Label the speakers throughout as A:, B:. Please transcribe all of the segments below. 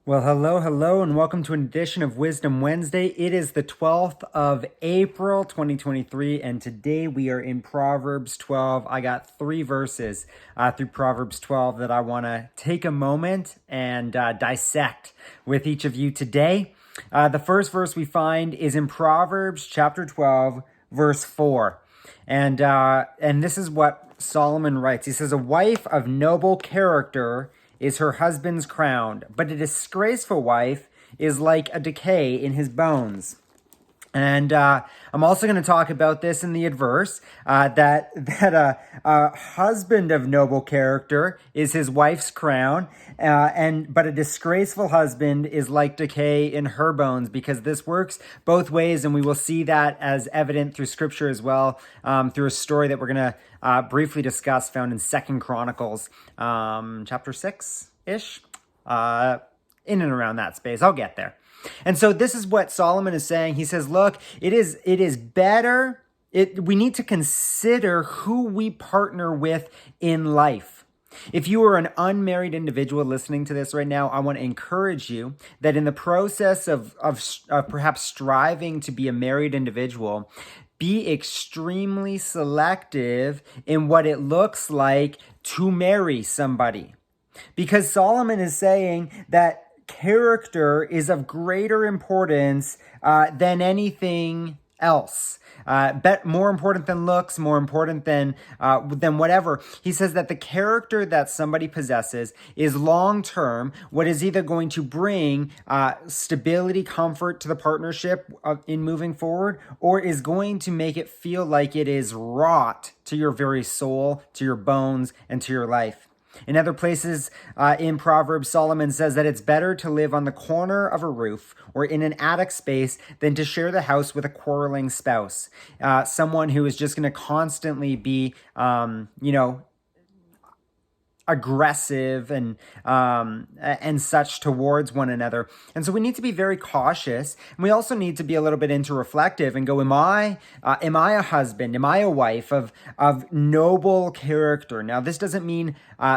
A: Well, hello, and welcome to an edition of Wisdom Wednesday. It is the 12th of April, 2023, and today we are in Proverbs 12. I got three verses through Proverbs 12 that I want to take a moment and dissect with each of you today. The first verse we find is in Proverbs chapter 12, verse 4. And this is what Solomon writes. He says, "A wife of noble character is her husband's crown, but a disgraceful wife is like a decay in his bones." And I'm also going to talk about this in the adverse, that a husband of noble character is his wife's crown, but a disgraceful husband is like decay in her bones, because this works both ways, and we will see that as evident through Scripture as well, through a story that we're going to briefly discuss, found in Second Chronicles, chapter 6-ish, in and around that space. I'll get there. And so this is what Solomon is saying. He says, look, it is better. We need to consider who we partner with in life. If you are an unmarried individual listening to this right now, I want to encourage you that in the process of perhaps striving to be a married individual, be extremely selective in what it looks like to marry somebody. Because Solomon is saying that character is of greater importance than anything else. More important than looks, more important than whatever. He says that the character that somebody possesses is long-term, what is either going to bring stability, comfort to the partnership in moving forward, or is going to make it feel like it is rot to your very soul, to your bones, and to your life. In other places in Proverbs, Solomon says that it's better to live on the corner of a roof or in an attic space than to share the house with a quarreling spouse. Someone who is just going to constantly be, aggressive and such towards one another. And so we need to be very cautious, and we also need to be a little bit introreflective and go, am I a husband, am I a wife of noble character? Now, this doesn't mean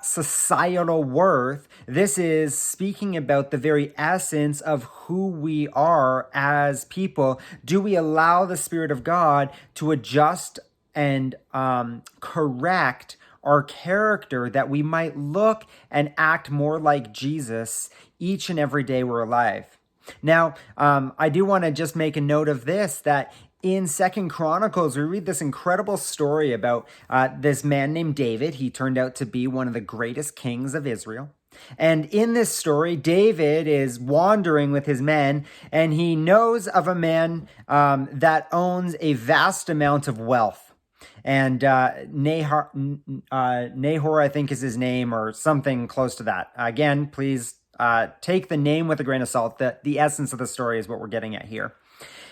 A: societal worth. This is speaking about the very essence of who we are as people. Do we allow the Spirit of God to adjust and correct our character, that we might look and act more like Jesus each and every day we're alive? Now, I do want to just make a note of this, that in Second Chronicles, we read this incredible story about this man named David. He turned out to be one of the greatest kings of Israel. And in this story, David is wandering with his men, and he knows of a man that owns a vast amount of wealth. And Nahor, I think is his name, or something close to that. Again, please take the name with a grain of salt. The essence of the story is what we're getting at here.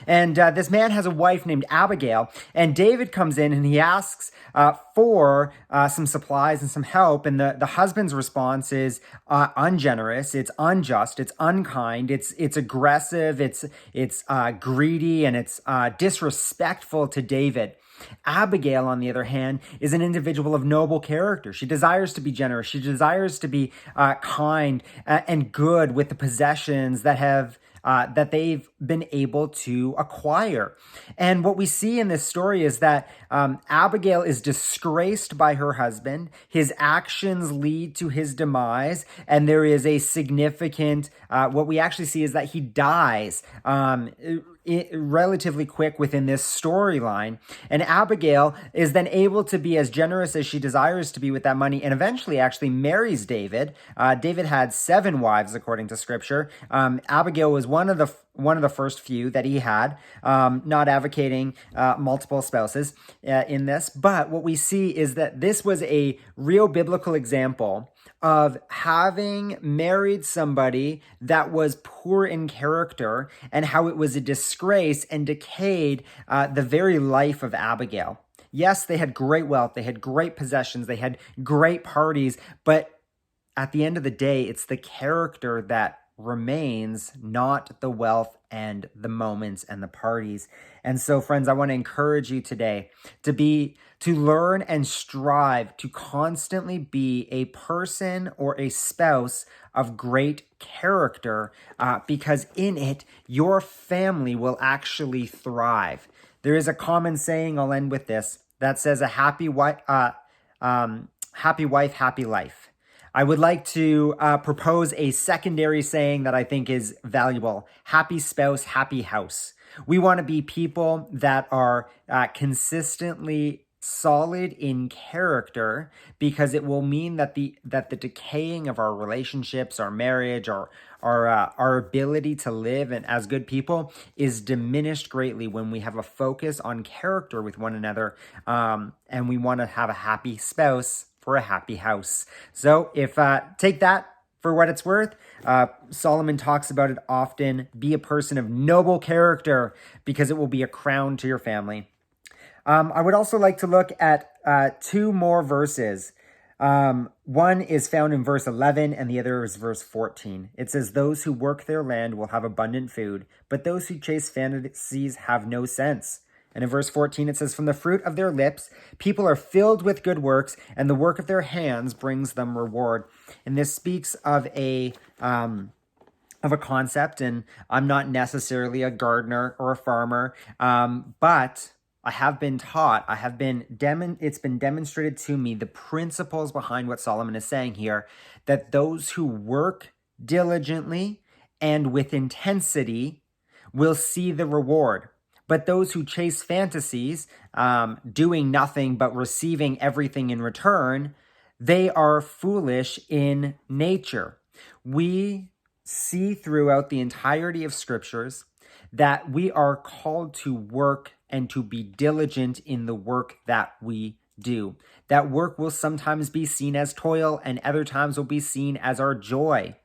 A: And this man has a wife named Abigail, and David comes in and he asks for some supplies and some help, and the husband's response is ungenerous, it's unjust, it's unkind, it's aggressive, it's greedy, and it's disrespectful to David. Abigail, on the other hand, is an individual of noble character. She desires to be generous. She desires to be kind and good with the possessions that they've been able to acquire. And what we see in this story is that Abigail is disgraced by her husband. His actions lead to his demise, and there is a significant, what we actually see is that he dies relatively quick within this storyline. And Abigail is then able to be as generous as she desires to be with that money, and eventually actually marries David. David had 7 wives, according to Scripture. Abigail was one of the first few that he had, not advocating multiple spouses in this. But what we see is that this was a real biblical example of having married somebody that was poor in character, and how it was a disgrace and decayed the very life of Abigail. Yes, they had great wealth, they had great possessions, they had great parties, but at the end of the day, it's the character that remains, not the wealth and the moments and the parties. And so, friends, I want to encourage you today to learn and strive to constantly be a person or a spouse of great character, because in it, your family will actually thrive. There is a common saying, I'll end with this, that says a happy wife, happy life. I would like to propose a secondary saying that I think is valuable. Happy spouse, happy house. We want to be people that are consistently solid in character, because it will mean that the decaying of our relationships, our marriage, our ability to live and as good people is diminished greatly when we have a focus on character with one another, and we want to have a happy spouse for a happy house. So if take that for what it's worth. Solomon talks about it often. Be a person of noble character, because it will be a crown to your family. I would also like to look at two more verses. One is found in verse 11 and the other is verse 14. It says, "Those who work their land will have abundant food, but those who chase fantasies have no sense." And in verse 14, it says, "From the fruit of their lips, people are filled with good works, and the work of their hands brings them reward." And this speaks of a concept, and I'm not necessarily a gardener or a farmer, but I have been taught, it's been demonstrated to me the principles behind what Solomon is saying here, that those who work diligently and with intensity will see the reward. But those who chase fantasies, doing nothing but receiving everything in return, they are foolish in nature. We see throughout the entirety of scriptures that we are called to work and to be diligent in the work that we do. That work will sometimes be seen as toil, and other times will be seen as our joy.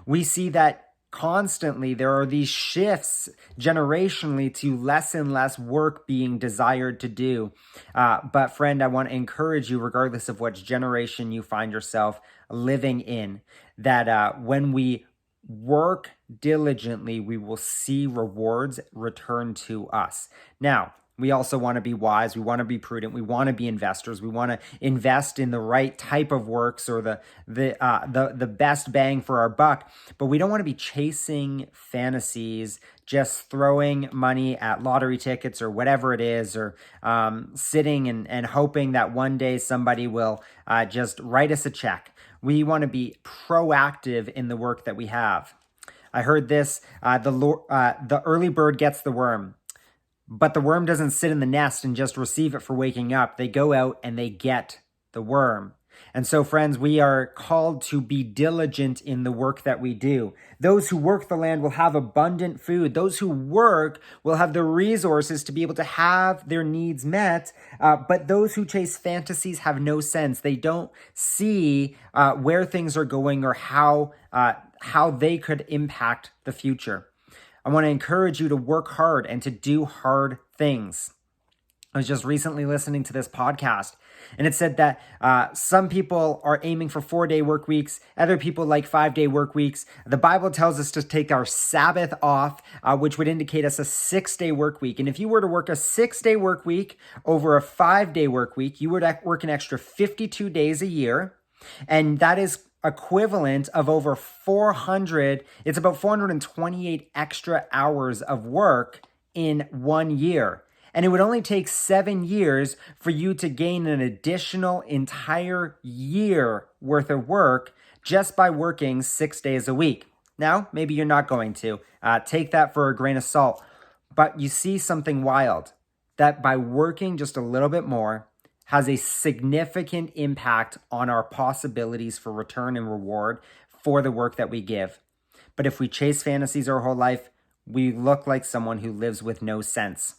A: We see that constantly there are these shifts generationally to less and less work being desired to do. But friend, I want to encourage you, regardless of which generation you find yourself living in, that when we work diligently, we will see rewards return to us. Now, we also want to be wise. We want to be prudent. We want to be investors. We want to invest in the right type of works, or the best bang for our buck. But we don't want to be chasing fantasies, just throwing money at lottery tickets or whatever it is, or sitting and hoping that one day somebody will just write us a check. We want to be proactive in the work that we have. I heard this, the early bird gets the worm. But the worm doesn't sit in the nest and just receive it for waking up. They go out and they get the worm. And so, friends, we are called to be diligent in the work that we do. Those who work the land will have abundant food. Those who work will have the resources to be able to have their needs met. But those who chase fantasies have no sense. They don't see where things are going, or how they could impact the future. I want to encourage you to work hard and to do hard things. I was just recently listening to this podcast, and it said that some people are aiming for 4-day work weeks. Other people like 5-day work weeks. The Bible tells us to take our Sabbath off, which would indicate us a 6-day work week. And if you were to work a 6-day work week over a 5-day work week, you would work an extra 52 days a year. And that is equivalent of over 400, it's about 428 extra hours of work in 1 year. And it would only take 7 years for you to gain an additional entire year worth of work just by working 6 days a week. Now, maybe you're not going to. Take that for a grain of salt. But you see something wild, that by working just a little bit more, has a significant impact on our possibilities for return and reward for the work that we give. But if we chase fantasies our whole life, we look like someone who lives with no sense.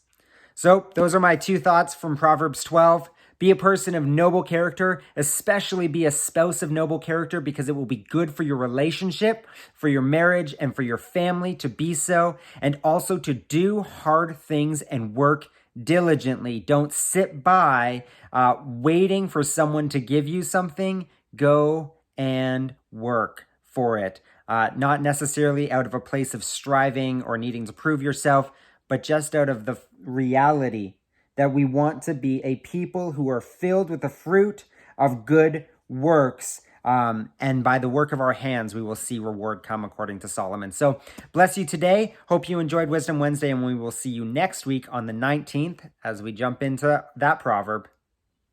A: So those are my 2 thoughts from Proverbs 12. Be a person of noble character, especially be a spouse of noble character, because it will be good for your relationship, for your marriage, and for your family to be so, and also to do hard things and work diligently. Don't sit by waiting for someone to give you something. Go and work for it. not necessarily out of a place of striving or needing to prove yourself, but just out of the reality that we want to be a people who are filled with the fruit of good works. And by the work of our hands, we will see reward come, according to Solomon. So bless you today. Hope you enjoyed Wisdom Wednesday, and we will see you next week on the 19th as we jump into that proverb.